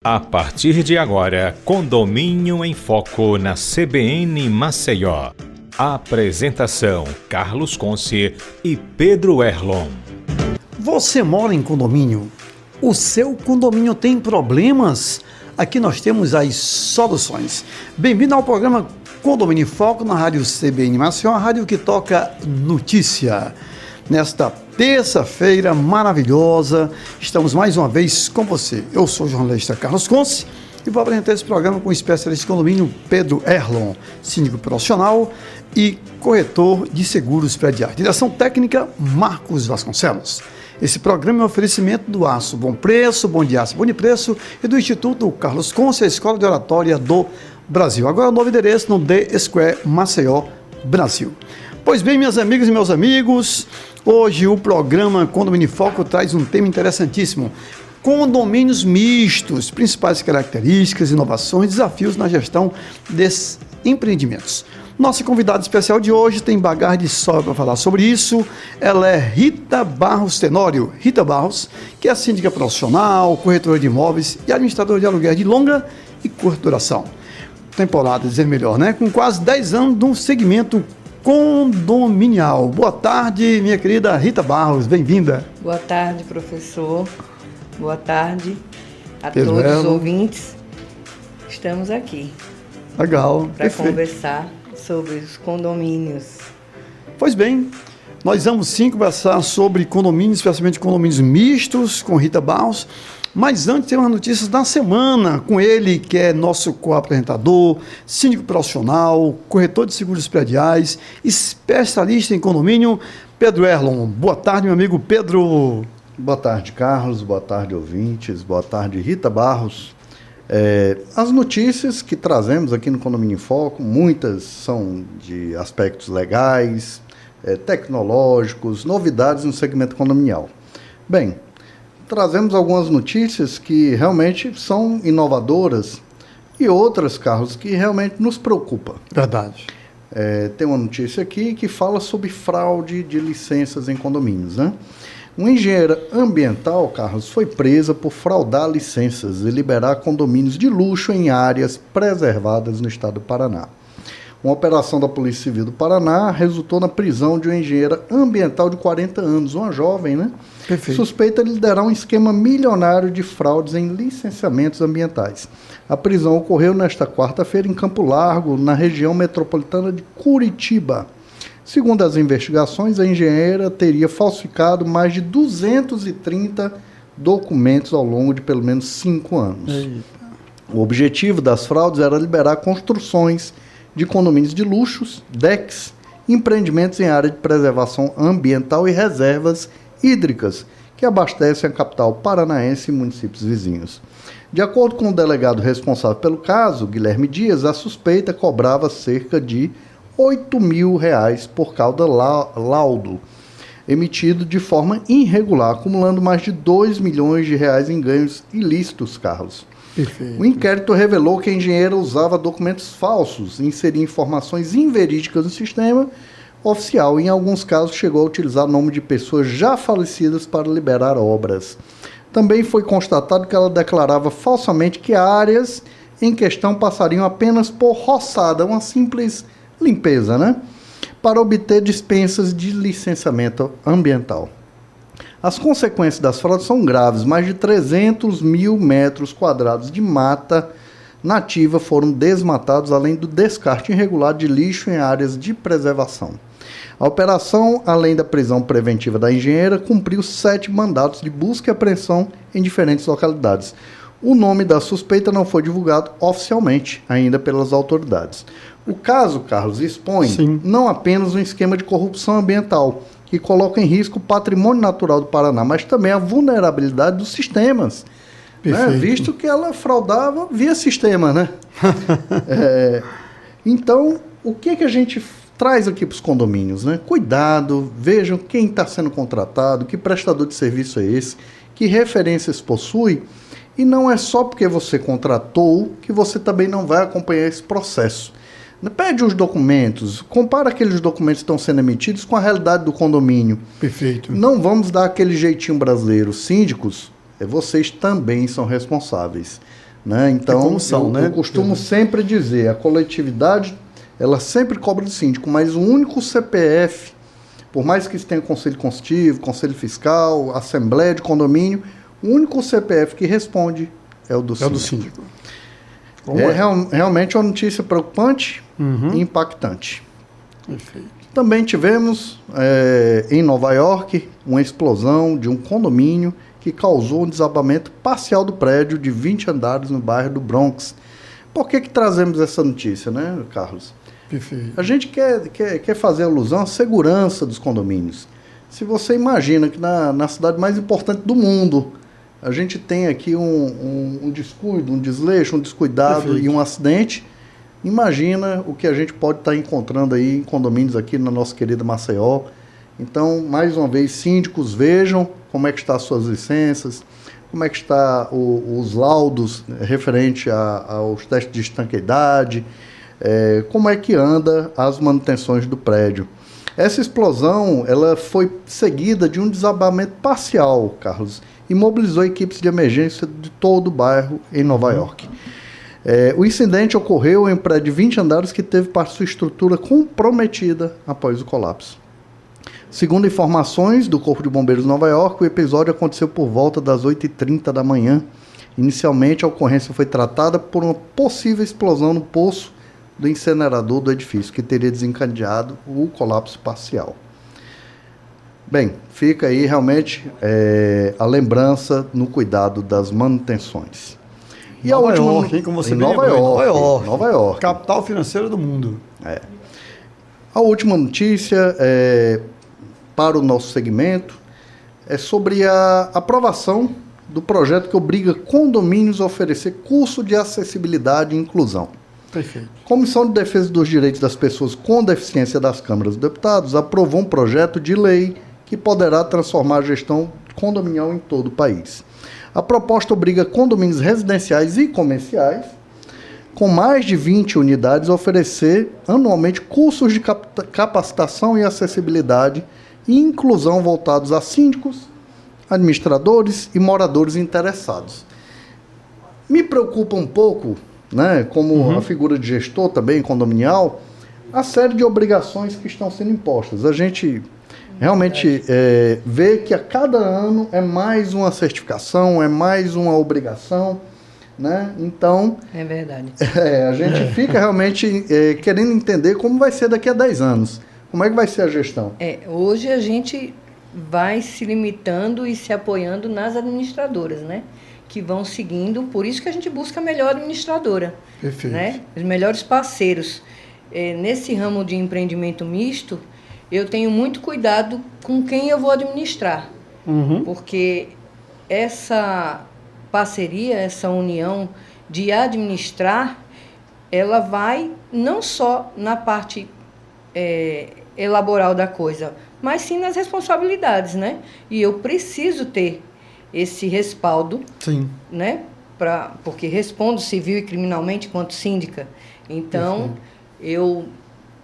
A partir de agora, Condomínio em Foco na CBN Maceió. Apresentação: Carlos Conce e Pedro Erlon. Você mora em condomínio? O seu condomínio tem problemas? Aqui nós temos as soluções. Bem-vindo ao programa Condomínio em Foco na Rádio CBN Maceió, a rádio que toca notícia. Nesta terça-feira maravilhosa, estamos mais uma vez com você. Eu sou o jornalista Carlos Conce e vou apresentar esse programa com o especialista de condomínio Pedro Erlon, síndico profissional e corretor de seguros prediais. Direção técnica Marcos Vasconcelos. Esse programa é um oferecimento do Aço Bom Preço, Bom de Aço, Bom de Preço e do Instituto Carlos Conce, a Escola de Oratória do Brasil. Agora o novo endereço no The Square Maceió, Brasil. Pois bem, minhas amigas e meus amigos, hoje o programa Condomínio em Foco traz um tema interessantíssimo: condomínios mistos, principais características, inovações, desafios na gestão desses empreendimentos. Nossa convidada especial de hoje tem bagagem de sobra para falar sobre isso. Ela é Rita Barros Tenório. Rita Barros, que é síndica profissional, corretora de imóveis e administradora de aluguel de longa e curta duração. Temporada, dizer melhor, né? Com quase 10 anos no segmento condominial. Boa tarde, minha querida Rita Barros, bem-vinda. Boa tarde, professor. Boa tarde a Pedro todos Erlon. os ouvintes. Estamos aqui Legal, para conversar sobre os condomínios. Pois bem, nós vamos sim conversar sobre condomínios, especialmente condomínios mistos, com Rita Barros. Mas antes tem umas notícias da semana com ele, que é nosso co-apresentador, síndico profissional, corretor de seguros prediais, especialista em condomínio, Pedro Erlon. Boa tarde, meu amigo Pedro. Boa tarde, Carlos. Boa tarde, ouvintes. Boa tarde, Rita Barros. As notícias que trazemos aqui no Condomínio em Foco, muitas são de aspectos legais, tecnológicos, novidades no segmento condominial. Bem, trazemos algumas notícias que realmente são inovadoras e outras, Carlos, que realmente nos preocupam. Verdade. Tem uma notícia aqui que fala sobre fraude de licenças em condomínios, né? Uma engenheira ambiental, Carlos, foi presa por fraudar licenças e liberar condomínios de luxo em áreas preservadas no estado do Paraná. Uma operação da Polícia Civil do Paraná resultou na prisão de uma engenheira ambiental de 40 anos, uma jovem, né? Perfeito. Suspeita de liderar um esquema milionário de fraudes em licenciamentos ambientais. A prisão ocorreu nesta quarta-feira em Campo Largo, na região metropolitana de Curitiba. Segundo as investigações, a engenheira teria falsificado mais de 230 documentos ao longo de pelo menos 5 anos. Eita. O objetivo das fraudes era liberar construções de condomínios de luxos, decks, empreendimentos em área de preservação ambiental e reservas hídricas, que abastecem a capital paranaense e municípios vizinhos. De acordo com o delegado responsável pelo caso, Guilherme Dias, a suspeita cobrava cerca de R$8 mil por cada laudo, emitido de forma irregular, acumulando mais de R$2 milhões em ganhos ilícitos, Carlos. Perfeito. O inquérito revelou que a engenheira usava documentos falsos e inseria informações inverídicas no sistema oficial e, em alguns casos, chegou a utilizar o nome de pessoas já falecidas para liberar obras. Também foi constatado que ela declarava falsamente que áreas em questão passariam apenas por roçada, uma simples limpeza, né? Para obter dispensas de licenciamento ambiental. As consequências das fraudes são graves. Mais de 300 mil metros quadrados de mata nativa foram desmatados, além do descarte irregular de lixo em áreas de preservação. A operação, além da prisão preventiva da engenheira, cumpriu 7 mandatos de busca e apreensão em diferentes localidades. O nome da suspeita não foi divulgado oficialmente ainda pelas autoridades. O caso, Carlos, expõe Sim. não apenas um esquema de corrupção ambiental, que coloca em risco o patrimônio natural do Paraná, mas também a vulnerabilidade dos sistemas, né? Visto que ela fraudava via sistema, né? Então, o que a gente traz aqui para os condomínios, né? Cuidado, vejam quem está sendo contratado, que prestador de serviço é esse, que referências possui, e não é só porque você contratou que você também não vai acompanhar esse processo. Pede os documentos, compara aqueles documentos que estão sendo emitidos com a realidade do condomínio. Perfeito. Não vamos dar aquele jeitinho brasileiro. Síndicos, vocês também são responsáveis. né? Então, como são, né? eu costumo sempre dizer, a coletividade, ela sempre cobra do síndico, mas o único CPF, por mais que tenha conselho consultivo, conselho fiscal, assembleia de condomínio, o único CPF que responde é o do síndico. É o do síndico. Realmente uma notícia preocupante e impactante. Perfeito. Também tivemos, em Nova York, uma explosão de um condomínio que causou um desabamento parcial do prédio de 20 andares no bairro do Bronx. Por que trazemos essa notícia, né, Carlos? Perfeito. A gente quer fazer alusão à segurança dos condomínios. Se você imagina que na cidade mais importante do mundo, a gente tem aqui um descuido, um desleixo, um descuidado Perfeito. e um acidente, imagina o que a gente pode estar encontrando aí em condomínios aqui na nossa querida Maceió. Então, mais uma vez, síndicos, vejam como é que estão as suas licenças, como é que está os laudos referente aos testes de estanqueidade, como é que anda as manutenções do prédio. Essa explosão, ela foi seguida de um desabamento parcial, Carlos, e mobilizou equipes de emergência de todo o bairro em Nova York. O incidente ocorreu em um prédio de 20 andares que teve parte de sua estrutura comprometida após o colapso. Segundo informações do Corpo de Bombeiros de Nova York, o episódio aconteceu por volta das 8h30 da manhã. Inicialmente, a ocorrência foi tratada por uma possível explosão no poço do incinerador do edifício, que teria desencadeado o colapso parcial. Bem, fica aí realmente a lembrança no cuidado das manutenções. E Nova York, hein, como você bem Nova lembrou, York, Nova York. Capital financeira do mundo. A última notícia para o nosso segmento é sobre a aprovação do projeto que obriga condomínios a oferecer curso de acessibilidade e inclusão. Perfeito. A Comissão de Defesa dos Direitos das Pessoas com Deficiência das Câmaras dos Deputados aprovou um projeto de lei que poderá transformar a gestão condominial em todo o país. A proposta obriga condomínios residenciais e comerciais com mais de 20 unidades a oferecer anualmente cursos de capacitação e acessibilidade e inclusão voltados a síndicos, administradores e moradores interessados. Me preocupa um pouco, né, como a figura de gestor também condominial, a série de obrigações que estão sendo impostas. A gente realmente vê que a cada ano é mais uma certificação, é mais uma obrigação, né? Então, É verdade. a gente fica realmente querendo entender como vai ser daqui a 10 anos. Como é que vai ser a gestão? Hoje a gente vai se limitando e se apoiando nas administradoras, né? Que vão seguindo, por isso que a gente busca a melhor administradora. Perfeito. Né? Os melhores parceiros. Nesse ramo de empreendimento misto, eu tenho muito cuidado com quem eu vou administrar. Porque essa parceria, essa união de administrar, ela vai não só na parte elaboral da coisa, mas sim nas responsabilidades, né? E eu preciso ter esse respaldo, Sim. né? Porque respondo civil e criminalmente quanto síndica. Então, eu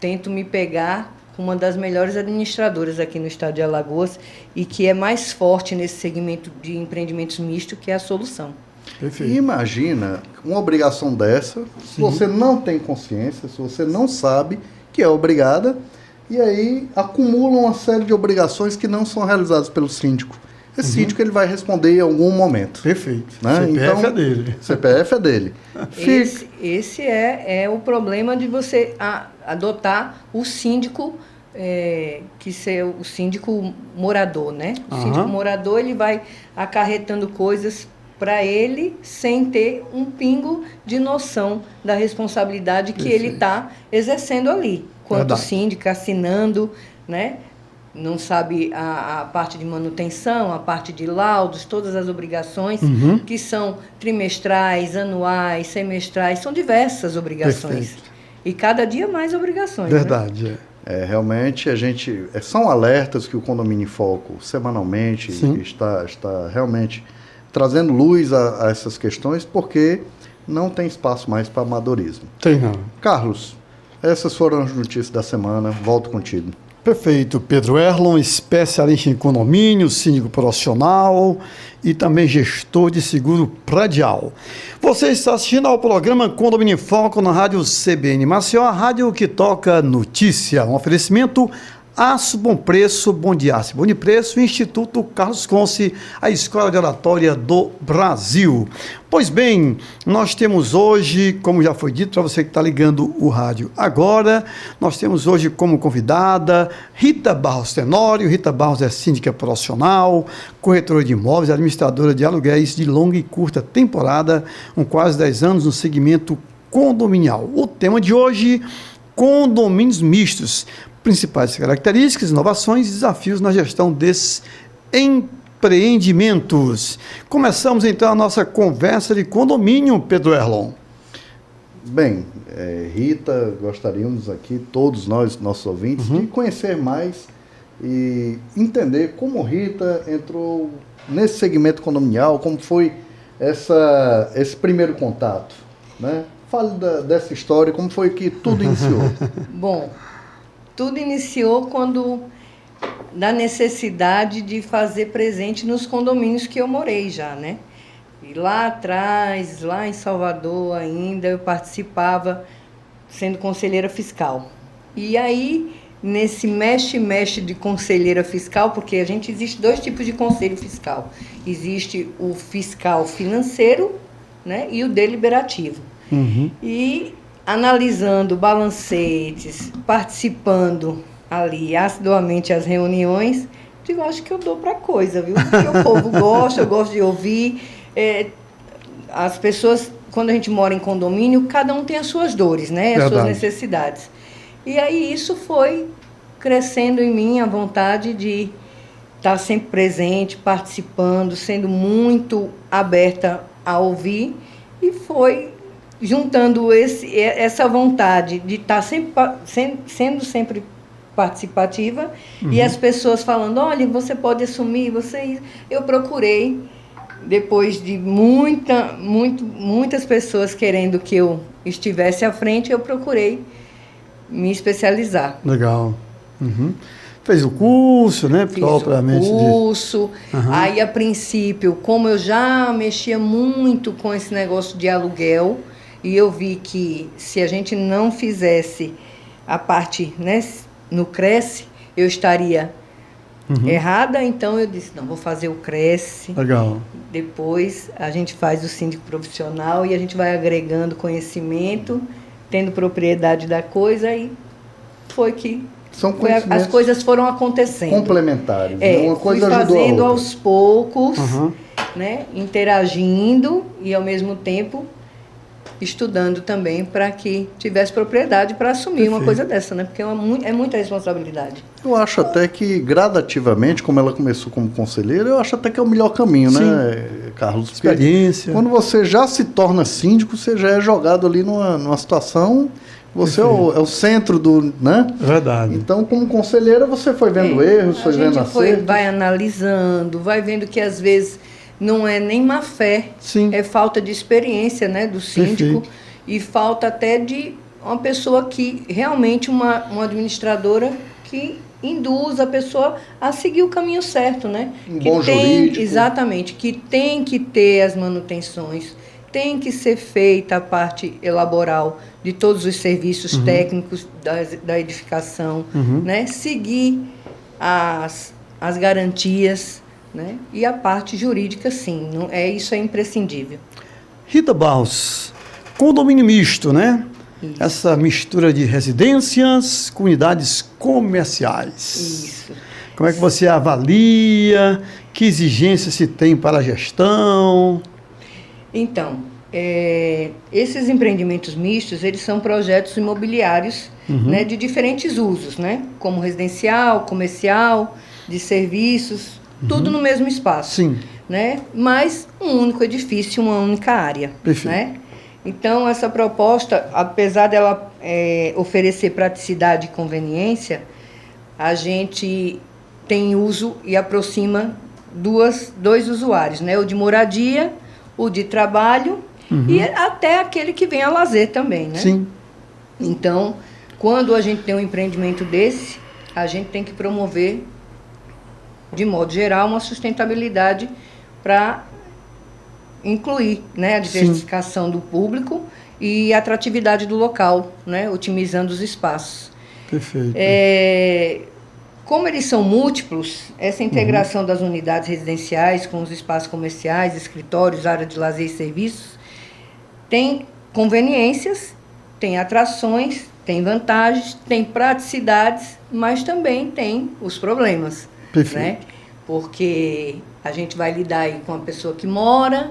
tento me pegar com uma das melhores administradoras aqui no estado de Alagoas e que é mais forte nesse segmento de empreendimentos mistos, que é a Solução. Perfeito. E imagina uma obrigação dessa, se você não tem consciência, se você não sabe que é obrigada, e aí acumula uma série de obrigações que não são realizadas pelo síndico. Esse síndico ele vai responder em algum momento. Perfeito. Né? CPF é dele. CPF é dele. Esse é o problema de você adotar o síndico, que ser o síndico morador, né? O síndico morador, ele vai acarretando coisas para ele sem ter um pingo de noção da responsabilidade que ele está exercendo ali. Quanto síndico, assinando, né? Não sabe a parte de manutenção, a parte de laudos, todas as obrigações que são trimestrais, anuais, semestrais, são diversas obrigações. Perfeito. E cada dia mais obrigações. Verdade. Né? Realmente são alertas que o Condomínio em Foco semanalmente está realmente trazendo luz a essas questões, porque não tem espaço mais para amadorismo. Tem não. Carlos, essas foram as notícias da semana. Volto contigo. Perfeito. Pedro Erlon, especialista em condomínio, síndico profissional e também gestor de seguro predial. Você está assistindo ao programa Condomínio em Foco na rádio CBN Maceió, a rádio que toca notícia. Um oferecimento Aço Bom Preço, Bom de Aço, Bom de Preço, Instituto Carlos Conce, a Escola de Oratória do Brasil. Pois bem, nós temos hoje, como já foi dito para você que está ligando o rádio agora, nós temos hoje como convidada Rita Barros Tenório. Rita Barros é síndica profissional, corretora de imóveis, administradora de aluguéis de longa e curta temporada, com quase 10 anos no segmento condominial. O tema de hoje, condomínios mistos. Principais características, inovações e desafios na gestão desses empreendimentos. Começamos então a nossa conversa de condomínio, Pedro Erlon. Bem, Rita, gostaríamos aqui, todos nós, nossos ouvintes, de conhecer mais e entender como Rita entrou nesse segmento condominial, como foi esse primeiro contato, né? Fale dessa história, como foi que tudo iniciou. Bom, tudo iniciou da necessidade de fazer presente nos condomínios que eu morei já, né? E lá atrás, lá em Salvador ainda, eu participava sendo conselheira fiscal. E aí, nesse mexe-mexe de conselheira fiscal, porque existe dois tipos de conselho fiscal. Existe o fiscal financeiro, né, e o deliberativo. E analisando balancetes, participando ali assiduamente às reuniões, digo, acho que eu dou para coisa, viu? Porque o povo gosta, eu gosto de ouvir. As pessoas, quando a gente mora em condomínio, cada um tem as suas dores, né? As suas necessidades. E aí isso foi crescendo em mim a vontade de estar sempre presente, participando, sendo muito aberta a ouvir, e foi juntando essa vontade de estar sempre, sendo sempre participativa, e as pessoas falando, olha, você pode assumir, eu procurei, depois de muitas pessoas querendo que eu estivesse à frente, eu procurei me especializar. Legal. Fez o curso, né? Fiz o curso. Aí, a princípio, como eu já mexia muito com esse negócio de aluguel, e eu vi que se a gente não fizesse a parte, né, no Cresce, eu estaria errada. Então eu disse, não, vou fazer o Cresce. Legal. Depois a gente faz o síndico profissional e a gente vai agregando conhecimento, tendo propriedade da coisa, e foi que as coisas foram acontecendo. Complementares. Uma coisa fui ajudou fazendo a outra. aos poucos, né, interagindo e ao mesmo tempo estudando também para que tivesse propriedade para assumir uma coisa dessa, né? Porque é muita responsabilidade. Eu acho até que gradativamente, como ela começou como conselheira, eu acho até que é o melhor caminho, né, Carlos? Porque experiência. Quando você já se torna síndico, você já é jogado ali numa situação, você é o centro do, né? Verdade. Então, como conselheira, você foi vendo erros, foi vendo acertos. Vai analisando, vai vendo que às vezes não é nem má fé, é falta de experiência, né, do síndico. Perfeito. E falta até de uma pessoa que realmente, uma administradora que induz a pessoa a seguir o caminho certo, né? Bom jurídico. Exatamente, que tem que ter as manutenções, tem que ser feita a parte elaboral de todos os serviços técnicos da edificação, né? Seguir as garantias, né? E a parte jurídica, sim, isso é imprescindível. Rita Barros, condomínio misto, né? Isso. Essa mistura de residências com unidades comerciais. Isso. Como é que você avalia? Que exigências se tem para a gestão? Então, esses empreendimentos mistos, eles são projetos imobiliários, né, de diferentes usos, né? Como residencial, comercial, de serviços, tudo no mesmo espaço. Sim. Né? Mas um único edifício, uma única área. Perfeito. Né? Então, essa proposta, apesar dela oferecer praticidade e conveniência, a gente tem uso e aproxima dois usuários, né? O de moradia, o de trabalho e até aquele que vem a lazer também, né? Sim. Então, quando a gente tem um empreendimento desse, a gente tem que promover, de modo geral, uma sustentabilidade para incluir, né, a diversificação do público e a atratividade do local, né, otimizando os espaços. Perfeito. Como eles são múltiplos, essa integração das unidades residenciais com os espaços comerciais, escritórios, área de lazer e serviços, tem conveniências, tem atrações, tem vantagens, tem praticidades, mas também tem os problemas. Perfeito. Né? Porque a gente vai lidar aí com a pessoa que mora,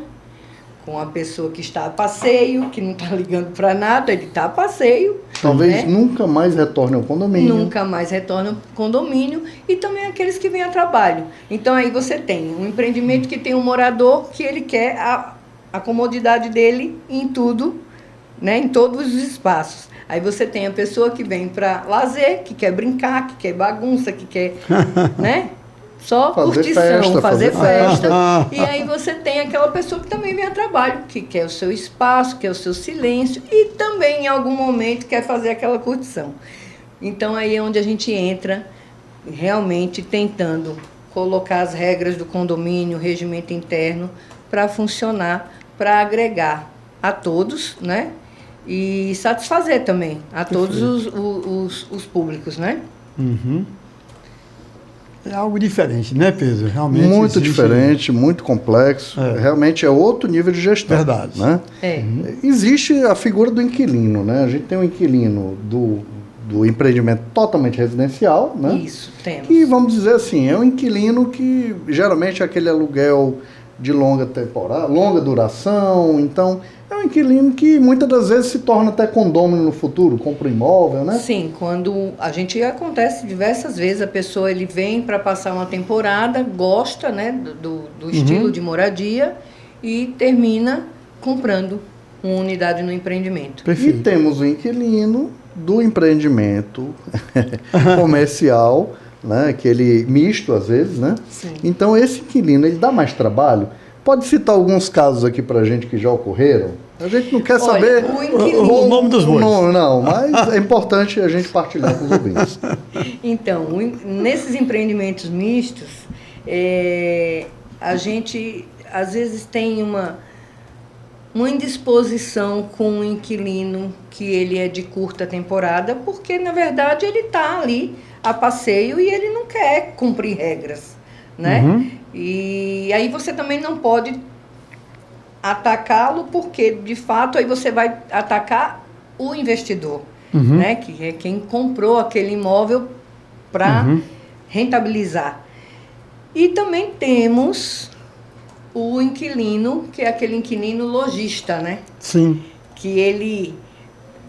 com a pessoa que está a passeio, que não está ligando para nada, ele está a passeio. Talvez né? nunca mais retorne ao condomínio. Nunca mais retorne ao condomínio. E também aqueles que vêm a trabalho. Então aí você tem um empreendimento que tem um morador que ele quer a comodidade dele em tudo, né? Em todos os espaços. Aí você tem a pessoa que vem para lazer, que quer brincar, que quer bagunça, que quer, né? Só fazer curtição, festa, fazer festa. Ah. E aí você tem aquela pessoa que também vem a trabalho, que quer o seu espaço, quer o seu silêncio e também em algum momento quer fazer aquela curtição. Então aí é onde a gente entra realmente tentando colocar as regras do condomínio, o regimento interno, para funcionar, para agregar a todos, né? E satisfazer também a todos os públicos, né? Uhum. É algo diferente, né, Pedro? Realmente Muito existe... diferente, muito complexo. Realmente é outro nível de gestão. Verdade. Né? Existe a figura do inquilino, né? A gente tem um inquilino do empreendimento totalmente residencial, né? Isso, temos. Que, vamos dizer assim, é um inquilino que geralmente é aquele aluguel de longa temporada, longa duração. Então, é um inquilino que muitas das vezes se torna até condômino no futuro, compra um imóvel, né? Sim, quando acontece diversas vezes, a pessoa ele vem para passar uma temporada, gosta, né, do estilo de moradia e termina comprando uma unidade no empreendimento. Perfeito. E temos o inquilino do empreendimento comercial, né, aquele misto às vezes, né? Sim. Então esse inquilino, ele dá mais trabalho? Pode citar alguns casos aqui pra gente que já ocorreram? A gente não quer saber o inquilino... o nome dos bois. Não, mas é importante a gente partilhar com os ouvintes. Então, nesses empreendimentos mistos, a gente às vezes tem uma indisposição com o inquilino que ele é de curta temporada, porque na verdade ele está ali a passeio e ele não quer cumprir regras, né? E aí você também não pode atacá-lo, porque de fato aí você vai atacar o investidor, né? Que é quem comprou aquele imóvel para rentabilizar. E também temos o inquilino, que é aquele inquilino lojista, né? Sim. Que ele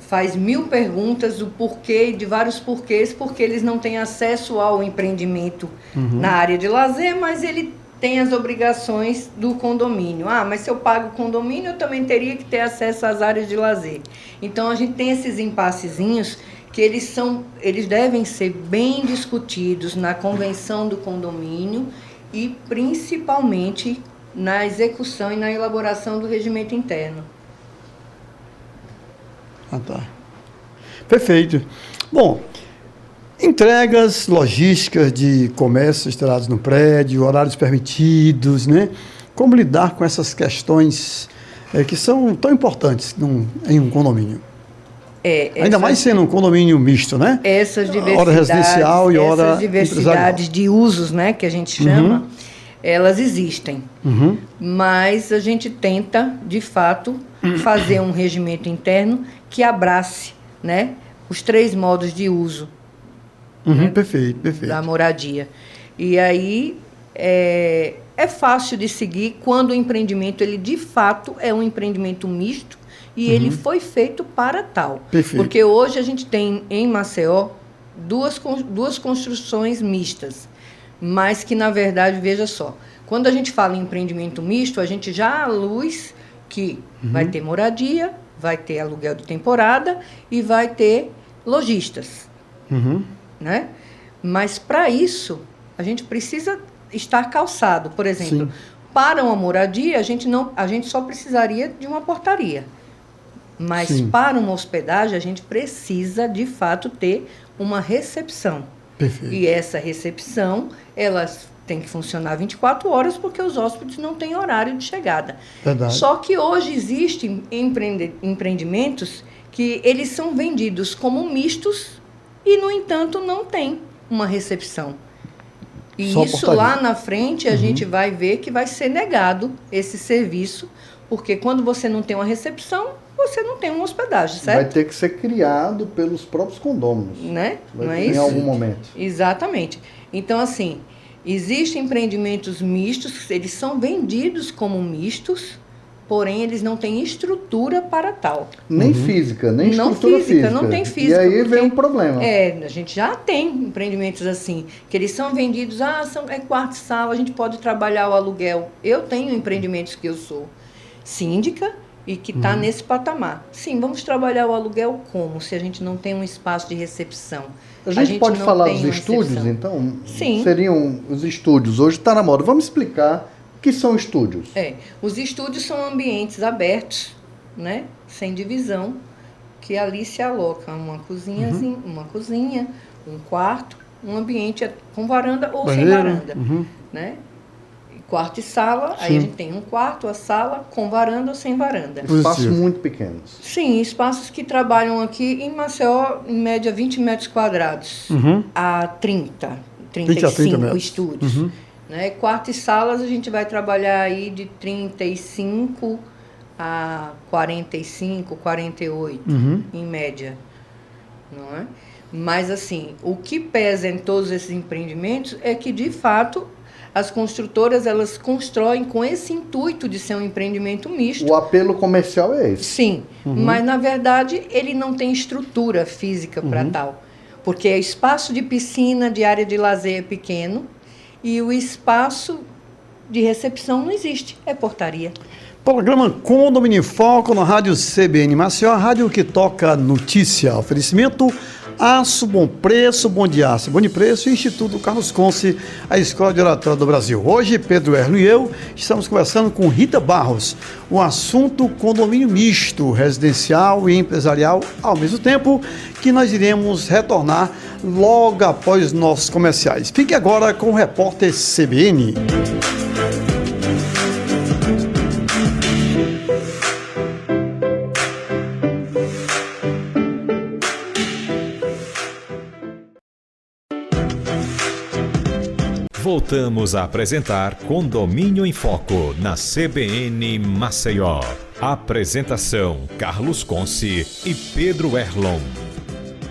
faz 1000 perguntas do porquê, de vários porquês, porque eles não têm acesso ao empreendimento na área de lazer, mas ele tem as obrigações do condomínio. Ah, mas se eu pago o condomínio, eu também teria que ter acesso às áreas de lazer. Então, a gente tem esses impassezinhos que eles devem ser bem discutidos na convenção do condomínio e, principalmente, na execução e na elaboração do regimento interno. Ah, tá. Perfeito. Bom, entregas logísticas de comércio instalados no prédio, horários permitidos, né? Como lidar com essas questões que são tão importantes em um condomínio? Ainda mais sendo um condomínio misto, né? Essas diversidades, hora residencial e hora essas diversidades de usos, né, que a gente chama, elas existem. Mas a gente tenta, de fato, fazer um regimento interno que abrace, né, os 3 modos de uso né, perfeito. da moradia. E aí é fácil de seguir quando o empreendimento, ele de fato é um empreendimento misto e ele foi feito para tal. Perfeito. Porque hoje a gente tem em Maceió duas construções mistas, mas que na verdade, veja só, quando a gente fala em empreendimento misto, a gente já aluz que vai ter moradia, vai ter aluguel de temporada e vai ter lojistas, né? Mas para isso a gente precisa estar calçado. Por exemplo, para uma moradia a gente só precisaria de uma portaria, mas para uma hospedagem a gente precisa de fato ter uma recepção. Perfeito. E essa recepção, elas têm que funcionar 24 horas porque os hóspedes não têm horário de chegada. Verdade. Só que hoje existem empreendimentos que eles são vendidos como mistos e, no entanto, não tem uma recepção. E Só isso portaria. lá na frente a gente vai ver que vai ser negado esse serviço, porque quando você não tem uma recepção, você não tem uma hospedagem, certo? Vai ter que ser criado pelos próprios condôminos. Né? Vai Não é ter em isso? algum momento. Exatamente. Então, assim, existem empreendimentos mistos, eles são vendidos como mistos, porém eles não têm estrutura para tal. Nem física, nem Não estrutura física, não tem física, E aí porque- vem um problema. A gente já tem empreendimentos assim, que eles são vendidos, é quarto e sala, a gente pode trabalhar o aluguel. Eu tenho empreendimentos que eu sou síndica e que está nesse patamar. Sim, vamos trabalhar o aluguel como? Se a gente não tem um espaço de recepção. A gente pode não falar tem dos uma estúdios, recepção. então? Sim. Seriam os estúdios. Hoje está na moda. Vamos explicar o que são estúdios. Os estúdios são ambientes abertos, né? Sem divisão, que ali se aloca uma cozinhazinha, uma cozinha, um quarto, um ambiente com varanda ou sem Banheiro. varanda, né? Quarto e sala, aí Sim. a gente tem um quarto, a sala, com varanda ou sem varanda. Positivo. Espaços muito pequenos. Sim, espaços que trabalham aqui em Maceió, em média 20 metros quadrados, a 30, 20 a 30 35 metros. estúdios. Né? Quarto e salas a gente vai trabalhar aí de 35 a 45, 48, em média. Não é? Mas, assim, o que pesa em todos esses empreendimentos é que, de fato, as construtoras, elas constroem com esse intuito de ser um empreendimento misto. O apelo comercial é esse. Sim, mas na verdade ele não tem estrutura física para tal. Porque o espaço de piscina, de área de lazer é pequeno e o espaço de recepção não existe, é portaria. Programa Condomínio em Foco na Rádio CBN Maceió, a rádio que toca notícia. Oferecimento Aço Bom Preço, Bom de Aço, Bom de Preço e Instituto Carlos Conce, a Escola de Oratória do Brasil. Hoje, Pedro Erlo e eu estamos conversando com Rita Barros, o assunto condomínio misto, residencial e empresarial ao mesmo tempo, que nós iremos retornar logo após nossos comerciais. Fique agora com o repórter CBN. Voltamos a apresentar Condomínio em Foco na CBN Maceió. Apresentação Carlos Conce e Pedro Erlon.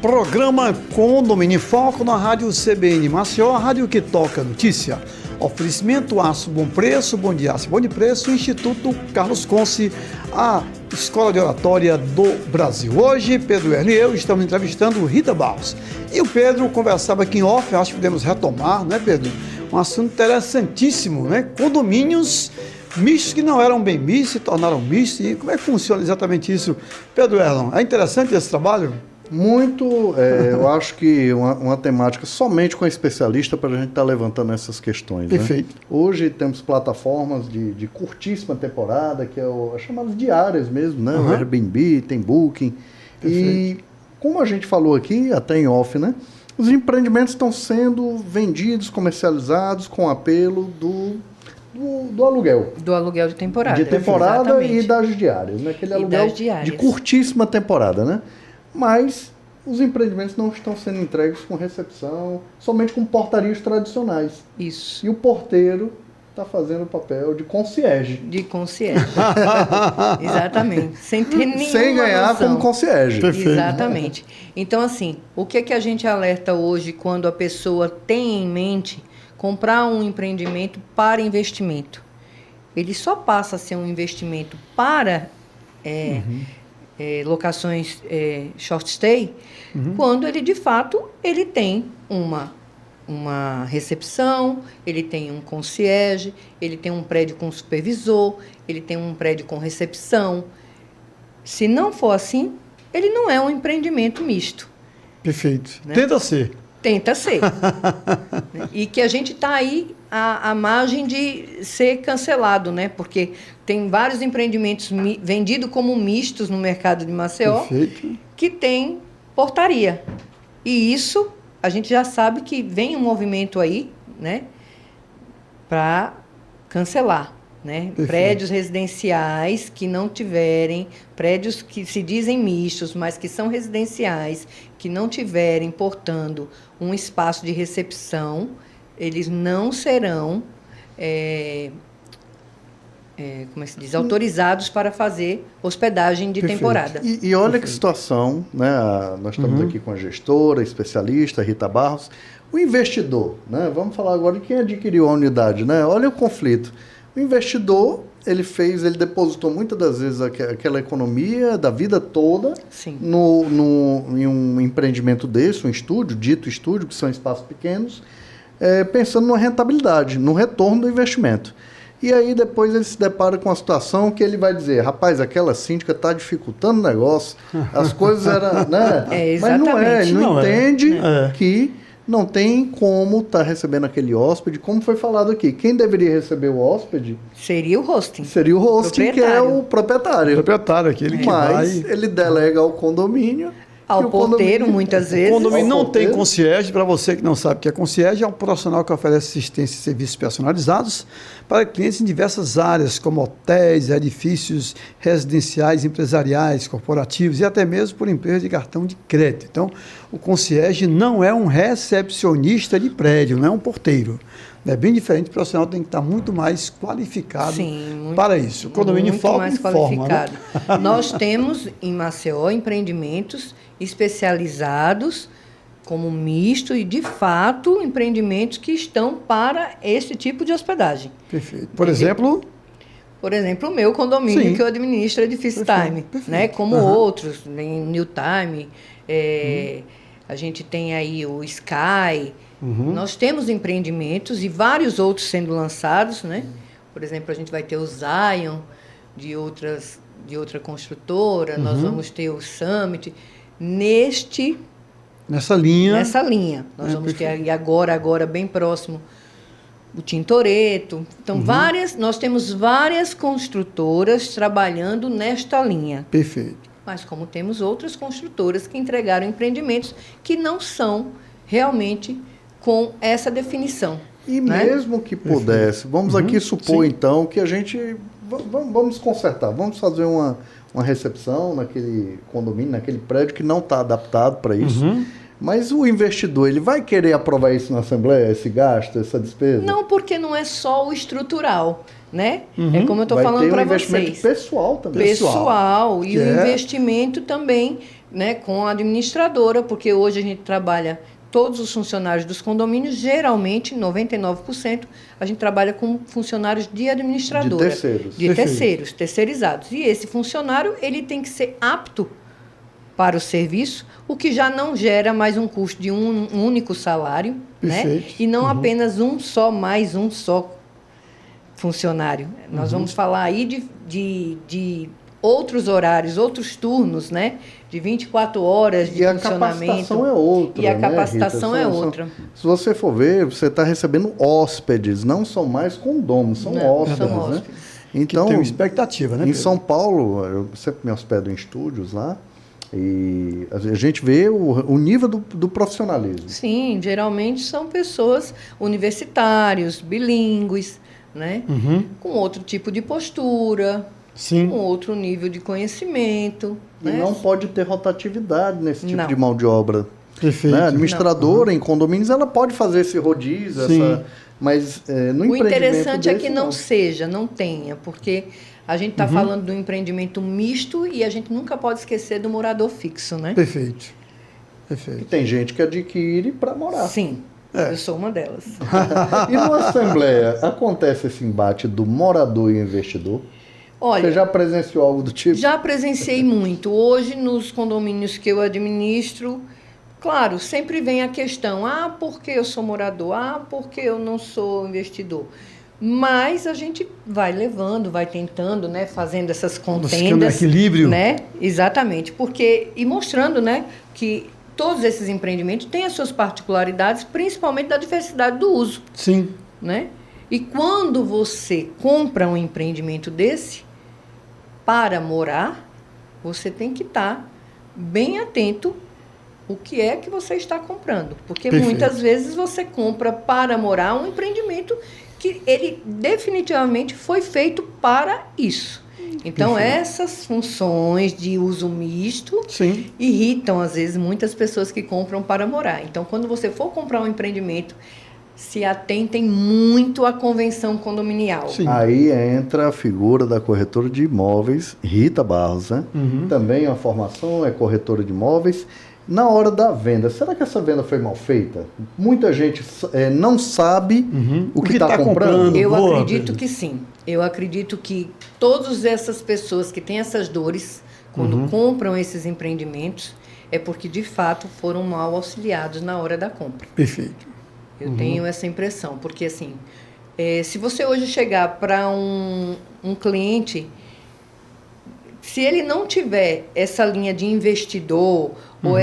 Programa Condomínio em Foco na Rádio CBN Maceió, a rádio que toca notícia. Oferecimento Aço Bom Preço, Bom de Aço, Bom de Preço, Instituto Carlos Conce, a Escola de Oratória do Brasil. Hoje, Pedro Erlo e eu estamos entrevistando Rita Barros. E o Pedro conversava aqui em off, acho que podemos retomar, né, Pedro? Um assunto interessantíssimo, né? Condomínios mistos que não eram bem mistos, se tornaram mistos. E como é que funciona exatamente isso? Pedro Erlon, é interessante esse trabalho? Muito, eu acho que uma temática somente com especialista para a gente estar levantando essas questões. Perfeito. Né? Hoje temos plataformas de curtíssima temporada, que é as chamadas diárias mesmo, né? O Airbnb, tem Booking. Perfeito. E como a gente falou aqui, até em off, né? Os empreendimentos estão sendo vendidos, comercializados com apelo do aluguel. Do aluguel de temporada. De temporada exatamente. e das diárias, né? Aquele E aluguel das diárias. de curtíssima temporada, né? Mas os empreendimentos não estão sendo entregues com recepção, somente com portarias tradicionais. Isso, E o porteiro está fazendo o papel de concierge. de concierge. Exatamente. Sem ter nenhuma Sem ganhar noção. como concierge. Perfeito. Exatamente. Então, assim, o que a gente alerta hoje quando a pessoa tem em mente comprar um empreendimento para investimento? Ele só passa a ser um investimento para locações short stay quando ele, de fato, ele tem uma recepção, ele tem um concierge, ele tem um prédio com supervisor, ele tem um prédio com recepção. Se não for assim, ele não é um empreendimento misto. Perfeito. Né? Tenta ser. Tenta ser. E que a gente está aí à margem de ser cancelado, né? Porque tem vários empreendimentos vendidos como mistos no mercado de Maceió Perfeito. que tem portaria. E isso a gente já sabe que vem um movimento aí, né, para cancelar, né? Prédios residenciais que não tiverem, prédios que se dizem mistos, mas que são residenciais, que não tiverem, portando, um espaço de recepção, eles não serão, como é que se diz, autorizados para fazer hospedagem de temporada. E olha que situação, né? Nós estamos aqui com a gestora, especialista, Rita Barros. O investidor, né? Vamos falar agora de quem adquiriu a unidade, né? Olha o conflito. O investidor, ele depositou muitas das vezes aquela economia da vida toda em um empreendimento desse, um estúdio, dito estúdio, que são espaços pequenos, pensando numa rentabilidade, no retorno do investimento. E aí depois ele se depara com a situação que ele vai dizer, rapaz, aquela síndica está dificultando o negócio, as coisas eram... Né? Mas não é, ele não entende que não tem como estar recebendo aquele hóspede, como foi falado aqui. Quem deveria receber o hóspede? Seria o hosting. Seria o hosting, que é o proprietário. O proprietário, aquele que vai... Mas ele delega ao condomínio... Ao porteiro, muitas vezes. O condomínio não tem concierge. Para você que não sabe o que é concierge, é um profissional que oferece assistência e serviços personalizados para clientes em diversas áreas, como hotéis, edifícios residenciais, empresariais, corporativos e até mesmo por empresas de cartão de crédito. Então, o concierge não é um recepcionista de prédio, não é um porteiro. É bem diferente, o profissional tem que estar muito mais qualificado para isso. O condomínio muito mais qualificado. Né? Nós temos em Maceió empreendimentos especializados como misto e, de fato, empreendimentos que estão para esse tipo de hospedagem. Perfeito. Por exemplo, o meu condomínio que eu administro, Edifício Time, né? Como outros, em New Time, a gente tem aí o Sky. Nós temos empreendimentos e vários outros sendo lançados, né? Por exemplo, a gente vai ter o Zion de outra construtora, nós vamos ter o Summit nessa linha. Nós vamos ter aí agora bem próximo o Tintoretto. Então, nós temos várias construtoras trabalhando nesta linha. Perfeito. Mas como temos outras construtoras que entregaram empreendimentos que não são realmente com essa definição. E mesmo que pudesse, vamos aqui supor então que a gente, vamos consertar, vamos fazer uma recepção naquele condomínio, naquele prédio que não está adaptado para isso, mas o investidor, ele vai querer aprovar isso na Assembleia, esse gasto, essa despesa? Não, porque não é só o estrutural, né? É como eu estou falando para vocês. Vai ter um investimento pessoal também. Pessoal, e o investimento também, né, com a administradora, porque hoje a gente trabalha... Todos os funcionários dos condomínios, geralmente, 99%, a gente trabalha com funcionários de administradora. De terceiros. De terceiros, terceirizados. E esse funcionário, ele tem que ser apto para o serviço, o que já não gera mais um custo de um único salário, né? E não apenas mais um só funcionário. Nós vamos falar aí de outros horários, outros turnos, né? De 24 horas de funcionamento. E a capacitação é outra. E a capacitação é outra. Se você for ver, você está recebendo hóspedes, não são mais condôminos, são hóspedes, né? Então, que tem uma expectativa, né, Pedro? Em São Paulo, eu sempre me hospedo em estúdios lá, e a gente vê o nível do profissionalismo. Sim, geralmente são pessoas universitários, bilíngues, né? Com outro tipo de postura, com outro nível de conhecimento. E não pode ter rotatividade nesse tipo de mão de obra. Perfeito. Né? A administradora em condomínios, ela pode fazer esse rodízio, mas no o interessante é que não não tenha, porque a gente está falando do empreendimento misto e a gente nunca pode esquecer do morador fixo, né? Perfeito. E tem gente que adquire para morar. Sim, eu sou uma delas. E na Assembleia, acontece esse embate do morador e investidor? Olha, você já presenciou algo do tipo? Já presenciei muito. Hoje, nos condomínios que eu administro, claro, sempre vem a questão, porque eu sou morador, porque eu não sou investidor. Mas a gente vai levando, vai tentando, né, fazendo essas contendas. Equilíbrio. Né? Exatamente, e mostrando, né, que todos esses empreendimentos têm as suas particularidades, principalmente da diversidade do uso. Sim. Né? E quando você compra um empreendimento desse, para morar, você tem que estar bem atento o que é que você está comprando. Porque Perfeito. muitas vezes você compra para morar um empreendimento que ele definitivamente foi feito para isso. Então, Perfeito. essas funções de uso misto Sim. irritam, às vezes, muitas pessoas que compram para morar. Então, quando você for comprar um empreendimento, se atentem muito à convenção condominial. Sim. Aí entra a figura da corretora de imóveis, Rita Barros, né? Também uma formação, é corretora de imóveis. Na hora da venda, será que essa venda foi mal feita? Muita gente não sabe o que está comprando. Eu Boa, acredito Pedro. que sim. Eu acredito que todas essas pessoas que têm essas dores, quando compram esses empreendimentos, é porque, de fato, foram mal auxiliados na hora da compra. Perfeito. Eu tenho essa impressão, porque assim, se você hoje chegar para um cliente, se ele não tiver essa linha de investidor, ou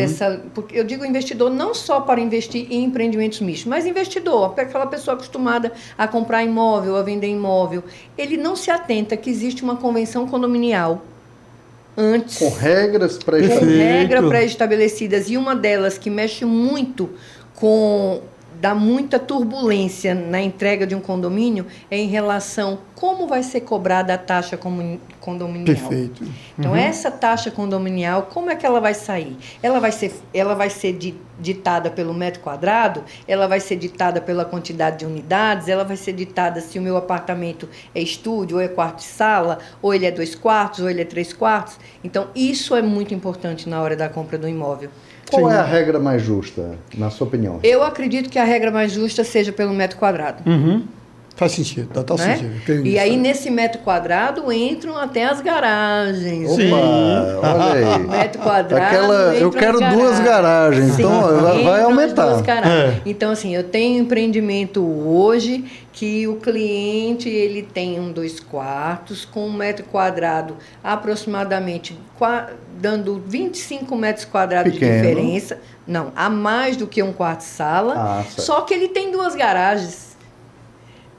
porque eu digo investidor não só para investir em empreendimentos mistos, mas investidor, aquela pessoa acostumada a comprar imóvel, a vender imóvel, ele não se atenta que existe uma convenção condominial antes. Com regras Com pré-estabelecidas. regras pré-estabelecidas, e uma delas que mexe muito dá muita turbulência na entrega de um condomínio é em relação como vai ser cobrada a taxa condominial. Perfeito. Então, essa taxa condominial, como é que ela vai sair? Ela vai ser ditada pelo metro quadrado? Ela vai ser ditada pela quantidade de unidades? Ela vai ser ditada se o meu apartamento é estúdio, ou é quarto e sala, ou ele é 2 quartos, ou ele é 3 quartos? Então, isso é muito importante na hora da compra do imóvel. Qual Sim. é a regra mais justa, na sua opinião? Eu acredito que a regra mais justa seja pelo metro quadrado. Faz sentido, dá tal Né? sentido. Creio E nisso, aí, né? nesse metro quadrado, entram até as garagens. Opa, Sim. olha aí. Metro quadrado. Eu entram quero as duas garagens, Sim, então vai entram as aumentar. duas garagens. É. Então, assim, eu tenho um empreendimento hoje que o cliente ele tem 2 quartos com 1 metro quadrado aproximadamente dando 25 metros quadrados Pequeno. de diferença. Não, há mais do que um quarto-sala, Ah, certo. só que ele tem 2 garagens.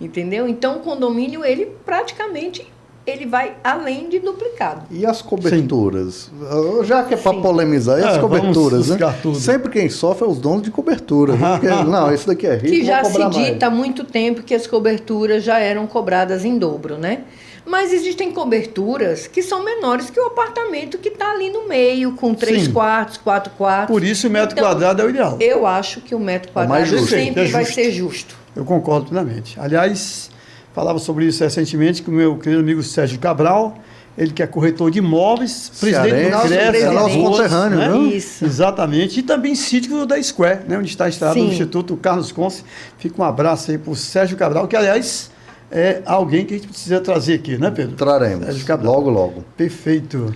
Entendeu? Então, o condomínio, ele praticamente ele vai além de duplicado. E as coberturas? Já que é para Sim. polemizar, e as Vamos coberturas, né? buscar tudo. Sempre quem sofre é os donos de cobertura. Viu? Porque, não, esse daqui é rico, Que vou já se cobrar mais. dita há muito tempo que as coberturas já eram cobradas em dobro, né? Mas existem coberturas que são menores que o apartamento que está ali no meio, com 3 Sim. quartos, 4 quartos. Por isso o metro Então, quadrado é o ideal. Eu acho que o metro mais quadrado justo. sempre É vai justo. ser justo. Eu concordo plenamente. Aliás, falava sobre isso recentemente com o meu querido amigo Sérgio Cabral, ele que é corretor de imóveis, presidente do Cearense, CRES, é nosso Alagoas, conterrâneo, né? viu? Isso. Exatamente. E também síndico da Square, né? Onde está instalado o Sim. Instituto Carlos Conce. Fica um abraço aí para o Sérgio Cabral, que aliás é alguém que a gente precisa trazer aqui, né, Pedro? Traremos, Sérgio Cabral. logo, logo. Perfeito.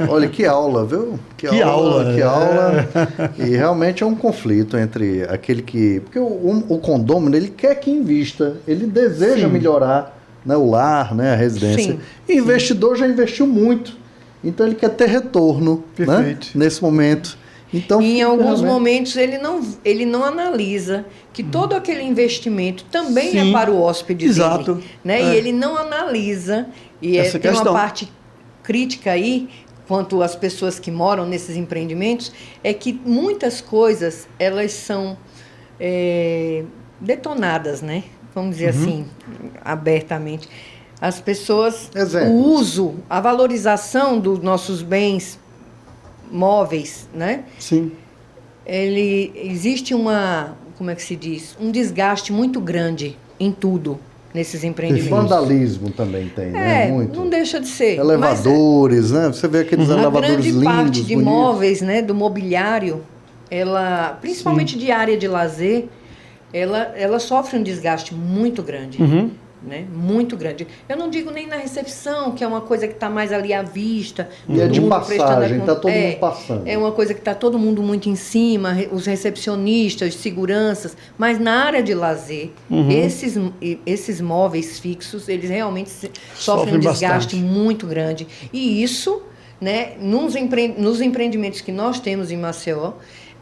Olha, que aula, viu? Que aula, Que é. aula. E realmente é um conflito entre aquele que... Porque o condômino, ele quer que invista, ele deseja Sim. melhorar, né, o lar, né, a residência. Sim. E o investidor já investiu muito, então ele quer ter retorno, né, Perfeito. nesse momento. Então, E em fica alguns realmente- momentos ele não analisa que todo aquele investimento também Sim. é para o hóspede Exato. dele. Né? É. E ele não analisa, e Essa tem questão. uma parte crítica aí, quanto às pessoas que moram nesses empreendimentos, é que muitas coisas elas são detonadas, né? Vamos dizer assim, abertamente. As pessoas, Exemplos. o uso, a valorização dos nossos bens móveis, né? Sim. Existe como é que se diz? Um desgaste muito grande em tudo nesses E empreendimentos. vandalismo também tem, né? Muito. Não deixa de ser. Elevadores, né? Você vê aqueles Mas a elevadores grande lindos, parte de bonitos. imóveis, né, do mobiliário, principalmente de área de lazer, ela sofre um desgaste muito grande. Né? Muito grande. Eu não digo nem na recepção, que é uma coisa que está mais ali à vista. E é de mundo passagem, prestando tá todo mundo passando. É uma coisa que está todo mundo muito em cima, os recepcionistas, seguranças, mas na área de lazer, esses móveis fixos, eles realmente sofrem um desgaste bastante. muito grande. E isso, né, nos empreendimentos que nós temos em Maceió,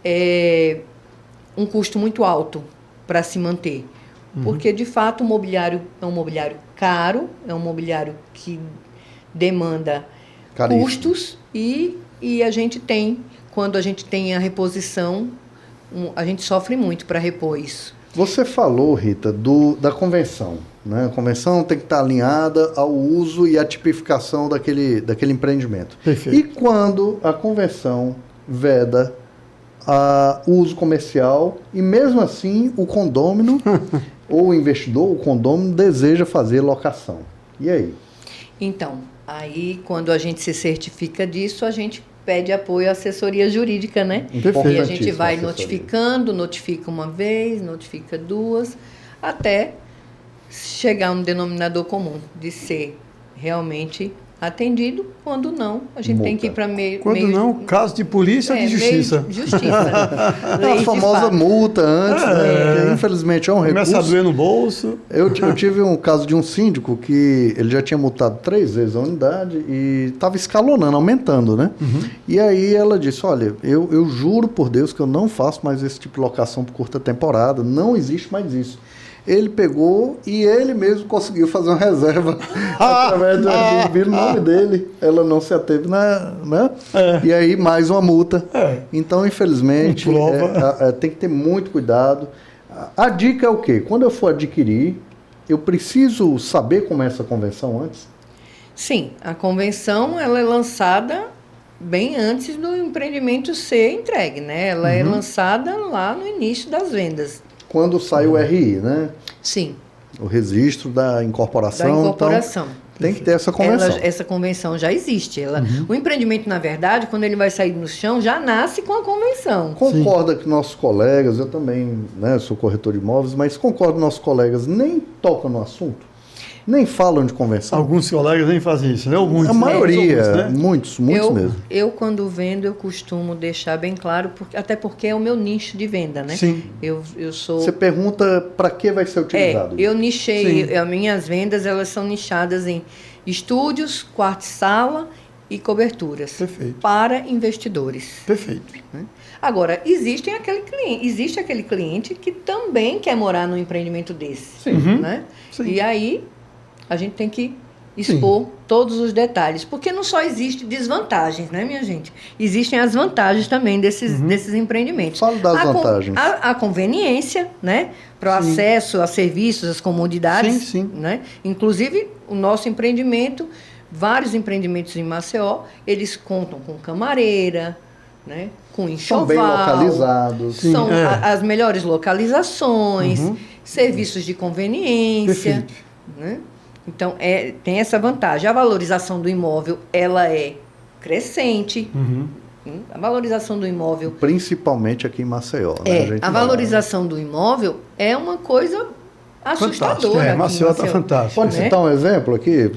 é um custo muito alto para se manter. Porque, de fato, o mobiliário é um mobiliário caro, é um mobiliário que demanda Caríssimo. custos e e a gente tem, quando a gente tem a reposição, a gente sofre muito para repor isso. Você falou, Rita, da convenção, né? A convenção tem que estar alinhada ao uso e à tipificação daquele empreendimento. Perfeito. E quando a convenção veda o uso comercial e mesmo assim o condômino ou o investidor, o condômino, deseja fazer locação. E aí? Então, aí quando a gente se certifica disso, a gente pede apoio à assessoria jurídica, né? E a gente vai notifica uma vez, notifica duas, até chegar a um denominador comum de ser realmente atendido. Quando não, a gente tem que ir para meio... Quando não, caso de polícia ou de justiça. Justiça. A famosa multa antes, né? Que, infelizmente é um recurso. Começa a doer no bolso. Eu tive um caso de um síndico que ele já tinha multado 3 vezes a unidade e estava escalonando, aumentando, né? E aí ela disse, olha, eu juro por Deus que eu não faço mais esse tipo de locação por curta temporada, não existe mais isso. Ele pegou e ele mesmo conseguiu fazer uma reserva através do Airbnb no nome dele. Ela não se ateve, né? E aí mais uma multa. Então, infelizmente, tem que ter muito cuidado. A dica é o quê? Quando eu for adquirir, eu preciso saber como é essa convenção antes? Sim, a convenção ela é lançada bem antes do empreendimento ser entregue, né? Ela é lançada lá no início das vendas. Quando sai o RI, né? Sim. O registro da incorporação. Da incorporação. Então, tem que ter essa convenção. Essa convenção já existe. O empreendimento, na verdade, quando ele vai sair no chão, já nasce com a convenção. Concorda que nossos colegas, eu também, né, sou corretor de imóveis, mas concordo que nossos colegas nem tocam no assunto? Nem falam de convenção? Alguns colegas nem fazem isso, né? Ou muitos, a maioria, alguns, né? muitos mesmo. Eu, quando vendo, eu costumo deixar bem claro, até porque é o meu nicho de venda, né? Sim. Eu sou... Você pergunta para que vai ser utilizado? Eu nichei, as minhas vendas, elas são nichadas em estúdios, quarto e sala e coberturas. Perfeito. Para investidores. Perfeito. Agora, existe aquele cliente que também quer morar num empreendimento desse. Né? Sim. E aí, a gente tem que expor todos os detalhes. Porque não só existe desvantagens, né, minha gente? Existem as vantagens também desses empreendimentos. Fala das vantagens. A conveniência, né? Para o acesso a serviços, às comodidades. Sim. Né? Inclusive, o nosso empreendimento, vários empreendimentos em Maceió, eles contam com camareira, né? Com enxoval. São bem localizados. São as melhores localizações, serviços de conveniência. Perfeito. Né? Então, tem essa vantagem. A valorização do imóvel, ela é crescente. A valorização do imóvel... Principalmente aqui em Maceió. Né? A valorização do imóvel é uma coisa assustadora. Maceió está fantástico. Pode citar um exemplo aqui?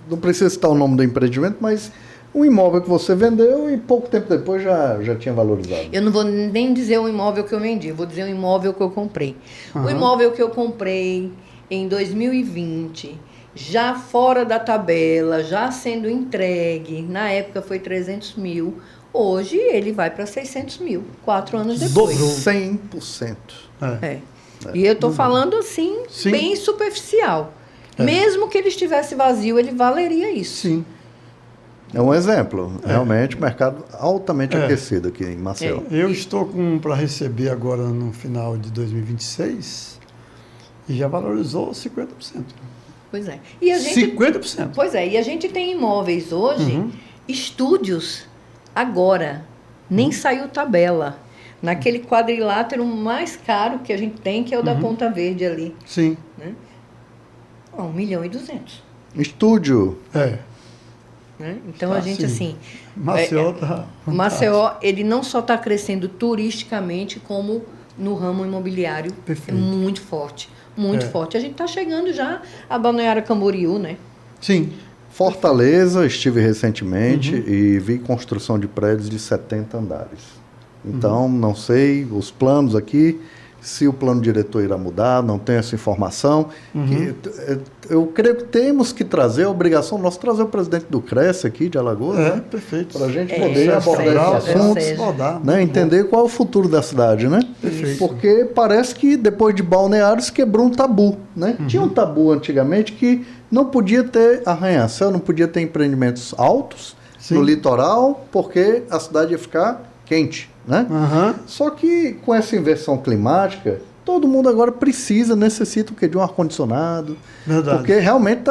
Não precisa citar o nome do empreendimento, mas um imóvel que você vendeu e pouco tempo depois já tinha valorizado. Eu não vou nem dizer o imóvel que eu vendi, eu vou dizer o imóvel que eu comprei. O imóvel que eu comprei em 2020, já fora da tabela, já sendo entregue, na época foi 300 mil, hoje ele vai para 600 mil, 4 anos depois. 100%. E eu estou falando assim, bem superficial. Mesmo que ele estivesse vazio, ele valeria isso. Sim. É um exemplo. Realmente, mercado altamente aquecido aqui em Maceió. Eu estou para receber agora no final de 2026 e já valorizou 50%. Pois é. E a gente, 50%. Pois é. E a gente tem imóveis hoje, estúdios, agora. Nem saiu tabela. Naquele quadrilátero mais caro que a gente tem, que é o da Ponta Verde ali. Sim. Né? 1.200.000. Estúdio. Né? Então, a gente, assim... Maceió tá... Maceió, ele não só está crescendo turisticamente, como no ramo imobiliário. Perfeito. É muito forte. Muito forte. A gente está chegando já a Balneário Camboriú, né? Sim. Fortaleza, estive recentemente e vi construção de prédios de 70 andares. Então, não sei os planos aqui, se o plano diretor irá mudar, não tenho essa informação. Eu creio que temos que trazer, a obrigação nossa, trazer o presidente do Cresce aqui, de Alagoas, né? Perfeito. Para a gente poder abordar esses assuntos, né? Entender qual é o futuro da cidade, né? Perfeito. Porque parece que depois de Balneário se quebrou um tabu, né? Tinha um tabu antigamente que não podia ter arranha-céu, não podia ter empreendimentos altos Sim. no litoral, porque a cidade ia ficar quente, né? Só que com essa inversão climática, todo mundo agora necessita o quê? De um ar-condicionado. Verdade. Porque realmente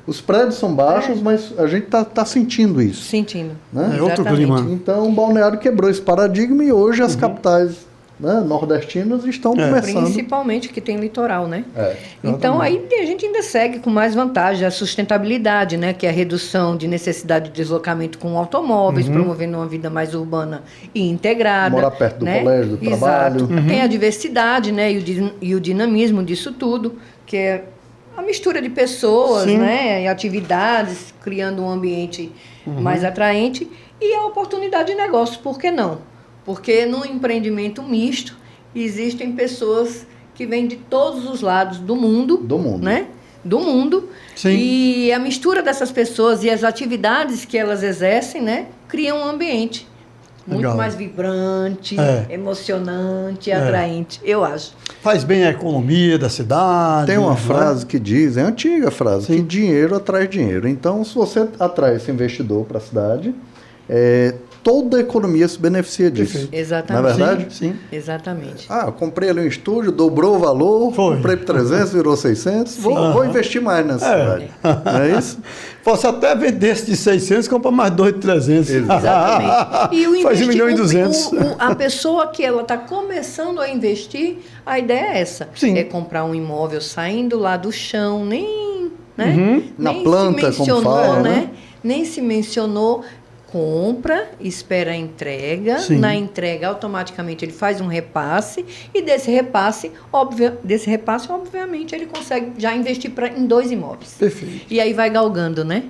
os prédios são baixos, mas a gente tá sentindo isso. Sentindo. Né? É outro clima. Então, o Balneário quebrou esse paradigma e hoje as capitais, né, nordestinas estão começando. Principalmente que tem litoral, né? É. Então, aí a gente ainda segue com mais vantagem a sustentabilidade, né? Que é a redução de necessidade de deslocamento com automóveis, promovendo uma vida mais urbana e integrada. Morar perto do né? colégio, do trabalho. Tem a diversidade, né? E o dinamismo disso tudo, que é a mistura de pessoas, Sim. né? E atividades, criando um ambiente mais atraente e a oportunidade de negócio, por que não? Porque no empreendimento misto existem pessoas que vêm de todos os lados do mundo. Do mundo. Né? Do mundo. Sim. E a mistura dessas pessoas e as atividades que elas exercem, né, criam um ambiente muito Legal. mais vibrante, emocionante, É. atraente, eu acho. Faz bem a economia da cidade. Tem uma né? frase que diz, é antiga frase, que dinheiro atrai dinheiro. Então, se você atrai esse investidor para a cidade, toda a economia se beneficia disso. Perfeito. Exatamente. Não é verdade? Sim. Exatamente. Ah, eu comprei ali um estúdio, dobrou o valor, Foi. comprei por 300, virou 600, vou investir mais nessa cidade. Não é isso? Posso até vender esse de 600 e comprar mais 2 de 300. Exatamente. E o Faz 1 milhão e investir- 200. a pessoa que ela está começando a investir, a ideia é essa. Sim. É comprar um imóvel saindo lá do chão, nem, né? Na nem planta, se como mencionou, fala, né? né? Nem se mencionou. Compra, espera a entrega, Sim. na entrega automaticamente ele faz um repasse e desse repasse, obviamente, ele consegue já investir em 2 imóveis. Perfeito. E aí vai galgando, né?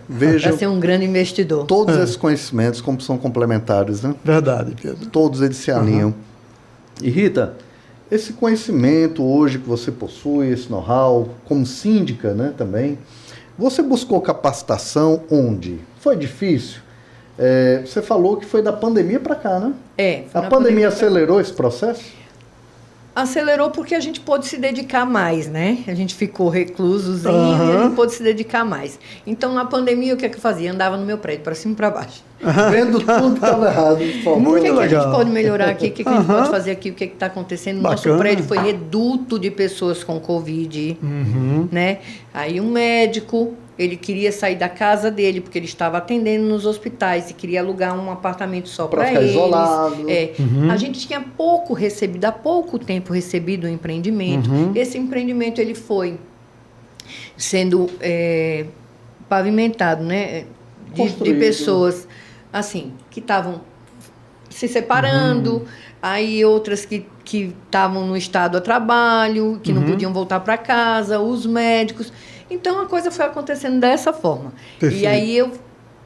Veja, Para ser um grande investidor. todos esses conhecimentos, como são complementares, né? Verdade, Pedro. Todos eles se alinham. E Rita, esse conhecimento hoje que você possui, esse know-how, como síndica, né, também, você buscou capacitação onde? Foi difícil? Você falou que foi da pandemia para cá, né? Foi A na pandemia acelerou esse processo? Acelerou porque a gente pôde se dedicar mais, né? A gente ficou reclusozinho e a gente pôde se dedicar mais. Então, na pandemia, o que é que eu fazia? Andava no meu prédio, para cima e para baixo. Vendo tudo que estava errado. O que, é que a legal. gente pode melhorar aqui? O que, é que a gente pode fazer aqui? O que está acontecendo? Nosso Bacana. prédio foi reduto de pessoas com Covid, né? Aí um médico, ele queria sair da casa dele, porque ele estava atendendo nos hospitais e queria alugar um apartamento só Pra para ficar eles. isolado. A gente tinha há pouco tempo recebido um empreendimento. Esse empreendimento ele foi sendo pavimentado, né? De Construído. pessoas assim que estavam se separando, aí outras que estavam no estado a trabalho, que não podiam voltar para casa, os médicos. Então a coisa foi acontecendo dessa forma. Perfeito. E aí eu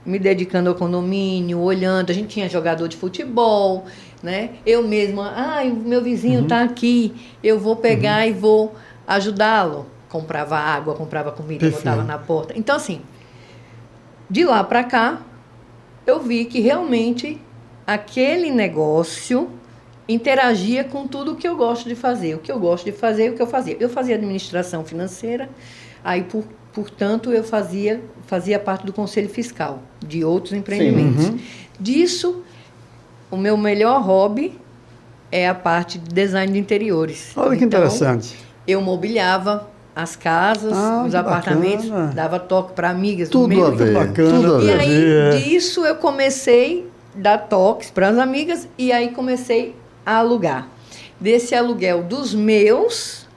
me dedicando ao condomínio, olhando, a gente tinha jogador de futebol, né? Eu mesma, o meu vizinho está aqui, eu vou pegar e vou ajudá-lo. Comprava água, comprava comida, Perfeito. botava na porta. Então assim, de lá para cá, eu vi que realmente aquele negócio interagia com tudo o que eu gosto de fazer. O que eu gosto de fazer e o que eu fazia. Eu fazia administração financeira, aí, portanto, eu fazia parte do conselho fiscal de outros empreendimentos. Disso, o meu melhor hobby é a parte de design de interiores. Olha que Então, interessante. eu mobiliava as casas, os que apartamentos, bacana. dava toque para amigas do Tudo meu. a ver. bacana. Tudo a E ver. aí, disso eu comecei a dar toques para as amigas e aí comecei a alugar. Desse aluguel dos meus,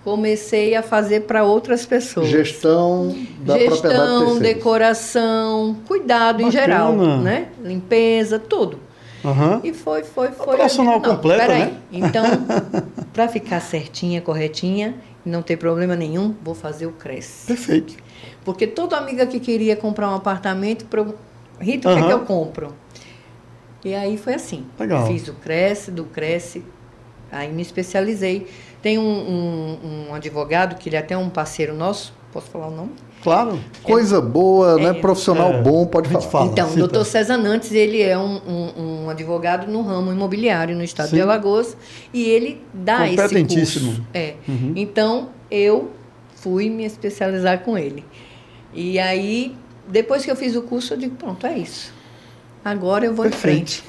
comecei a fazer para outras pessoas. Gestão da propriedade Gestão, terceira. decoração, cuidado em Bacana. geral, né? Limpeza, tudo. Aham. E foi. Operacional completo, peraí. né? Então, para ficar certinha, corretinha, e não ter problema nenhum, vou fazer o Cresce. Perfeito. Porque toda amiga que queria comprar um apartamento, Rita, o que é que eu compro? E aí foi assim. Legal. Fiz o Cresce, do Cresce, aí me especializei. Tem um advogado, que ele é até um parceiro nosso, posso falar o nome? Claro. Coisa boa, né? Profissional bom, pode a gente falar. fala. Então, o cita. doutor César Nantes, ele é um advogado no ramo imobiliário no estado Sim. de Alagoas e ele dá esse Competentíssimo. curso. Então, eu fui me especializar com ele. E aí, depois que eu fiz o curso, eu digo, pronto, é isso. Agora eu vou em frente.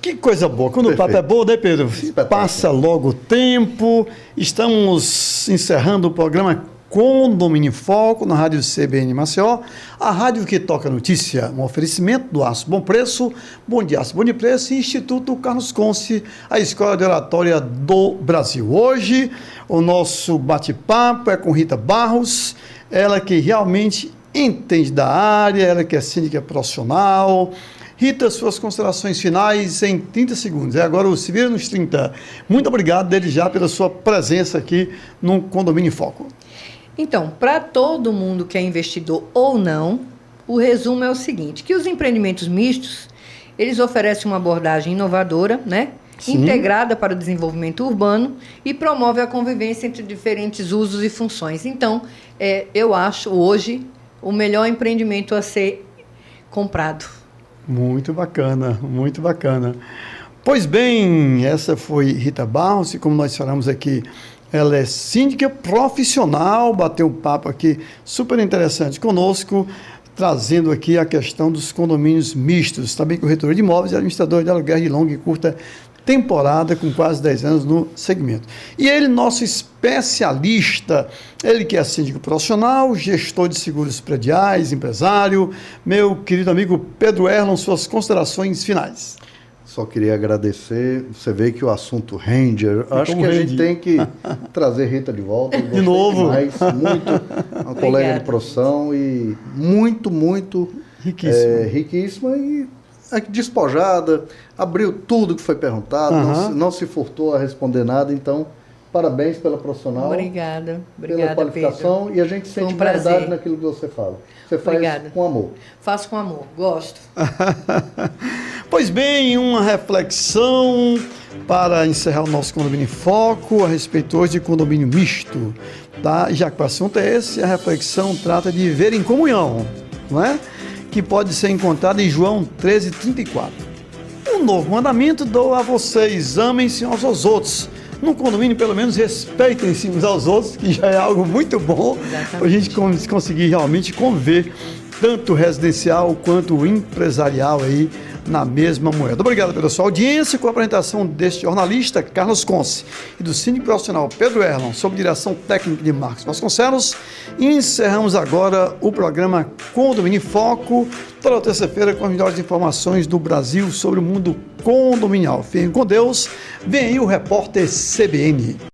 Que coisa boa. Quando o papo é bom, né, Pedro? Passa logo o tempo. Estamos encerrando o programa Condomínio em Foco na Rádio CBN Maceió, a rádio que toca notícia, um oferecimento do Aço Bom Preço, Bom de Aço Bom de Preço e Instituto Carlos Conce, a Escola de Oratória do Brasil. Hoje, o nosso bate-papo é com Rita Barros, ela que realmente entende da área, ela que é síndica profissional. Rita, suas considerações finais em 30 segundos. Agora o Se Vira nos 30. Muito obrigado desde já pela sua presença aqui no Condomínio em Foco. Então, para todo mundo que é investidor ou não, o resumo é o seguinte, que os empreendimentos mistos, eles oferecem uma abordagem inovadora, né? Integrada para o desenvolvimento urbano e promove a convivência entre diferentes usos e funções. Então, eu acho hoje o melhor empreendimento a ser comprado. Muito bacana, muito bacana. Pois bem, essa foi Rita Barros, e como nós falamos aqui, ela é síndica profissional, bateu um papo aqui super interessante conosco, trazendo aqui a questão dos condomínios mistos, também corretora de imóveis e administrador de aluguel de longa e curta temporada, com quase 10 anos no segmento. E ele, nosso especialista, ele que é síndico profissional, gestor de seguros prediais, empresário, meu querido amigo Pedro Erlon, suas considerações finais. Só queria agradecer, você vê que o assunto rende, acho que a gente tem que trazer Rita de volta. De novo. Uma colega de profissão e muito riquíssima e despojada, abriu tudo que foi perguntado, não se furtou a responder nada, então parabéns pela profissional. Obrigada, pela qualificação, Pedro. E a gente sente verdade naquilo que você fala. Você faz com amor. Faço com amor, gosto. Pois bem, uma reflexão para encerrar o nosso Condomínio em Foco a respeito hoje de condomínio misto, tá? Já que o assunto é esse, a reflexão trata de viver em comunhão, não é? Que pode ser encontrado em João 13:34. Um novo mandamento dou a vocês, amem-se uns aos outros. No condomínio, pelo menos, respeitem-se uns aos outros, que já é algo muito bom para a gente conseguir realmente conviver, tanto residencial quanto empresarial aí, na mesma moeda. Obrigado pela sua audiência, com a apresentação deste jornalista Carlos Conce e do síndico profissional Pedro Erlon, sob direção técnica de Marcos Vasconcelos. Encerramos agora o programa Condomínio em Foco, toda terça-feira com as melhores informações do Brasil sobre o mundo condominial. Fiquem com Deus, vem aí o repórter CBN.